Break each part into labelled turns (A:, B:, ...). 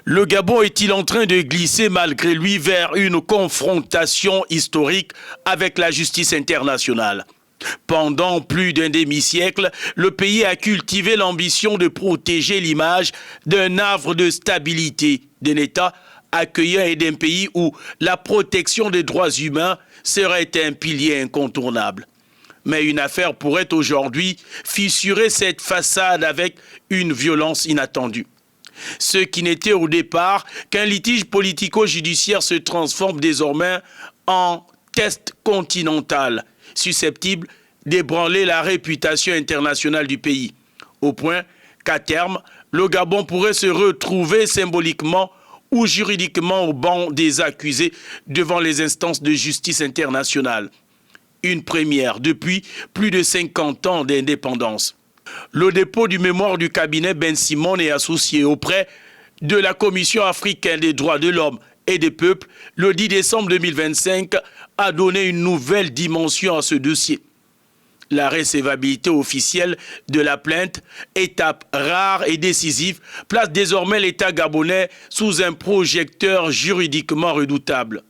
A: Le Gabon est-il en train de glisser malgré lui vers une confrontation historique avec la justice internationale? Pendant plus d'un demi-siècle, le pays a cultivé l'ambition de protéger l'image d'un havre de stabilité, d'un État accueillant et d'un pays où la protection des droits humains serait un pilier incontournable. Mais une affaire pourrait aujourd'hui fissurer cette façade avec une violence inattendue. Ce qui n'était au départ qu'un litige politico-judiciaire se transforme désormais en test continental, susceptible d'ébranler la réputation internationale du pays, au point qu'à terme, le Gabon pourrait se retrouver symboliquement ou juridiquement au banc des accusés devant les instances de justice internationale. Une première depuis plus de 50 ans d'indépendance. Le dépôt du mémoire du cabinet Ben Simon et associé auprès de la Commission africaine des droits de l'homme et des peuples le 10 décembre 2025 a donné une nouvelle dimension à ce dossier. La recevabilité officielle de la plainte, étape rare et décisive, place désormais l'État gabonais sous un projecteur juridiquement redoutable.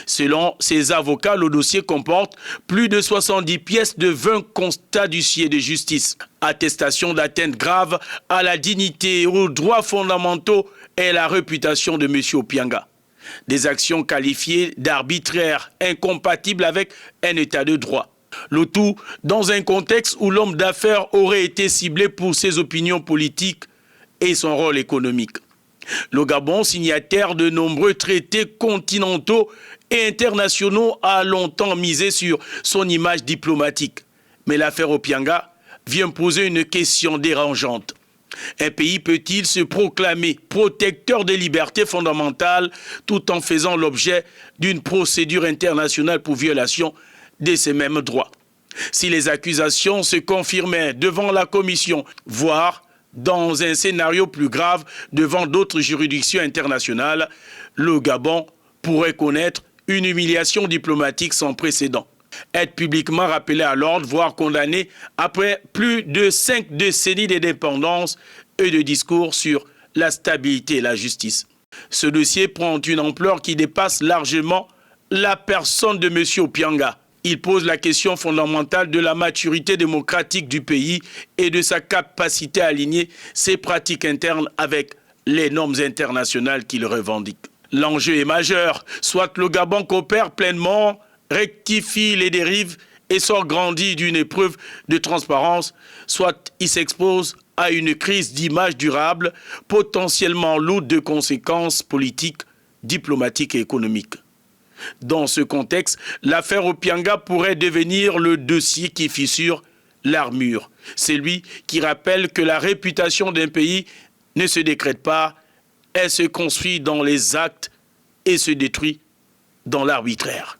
A: Selon ses avocats, le dossier comporte plus de 70 pièces de 20 constats d'huissier de justice. Attestation d'atteinte grave à la dignité, aux droits fondamentaux et à la réputation de M. Opianga. Des actions qualifiées d'arbitraires, incompatibles avec un état de droit. Le tout dans un contexte où l'homme d'affaires aurait été ciblé pour ses opinions politiques et son rôle économique. Le Gabon, signataire de nombreux traités continentaux et internationaux, a longtemps misé sur son image diplomatique. Mais l'affaire Opianga vient poser une question dérangeante. Un pays peut-il se proclamer protecteur des libertés fondamentales tout en faisant l'objet d'une procédure internationale pour violation de ces mêmes droits? Si les accusations se confirmaient devant la commission, voire dans un scénario plus grave devant d'autres juridictions internationales, le Gabon pourrait connaître une humiliation diplomatique sans précédent. Être publiquement rappelé à l'ordre, voire condamné après plus de 5 décennies d'indépendance et de discours sur la stabilité et la justice. Ce dossier prend une ampleur qui dépasse largement la personne de M. Opianga. Il pose la question fondamentale de la maturité démocratique du pays et de sa capacité à aligner ses pratiques internes avec les normes internationales qu'il revendique. L'enjeu est majeur, soit le Gabon coopère pleinement, rectifie les dérives et sort grandi d'une épreuve de transparence, soit il s'expose à une crise d'image durable, potentiellement lourde de conséquences politiques, diplomatiques et économiques. Dans ce contexte, l'affaire Opianga pourrait devenir le dossier qui fissure l'armure. C'est lui qui rappelle que la réputation d'un pays ne se décrète pas, elle se construit dans les actes et se détruit dans l'arbitraire.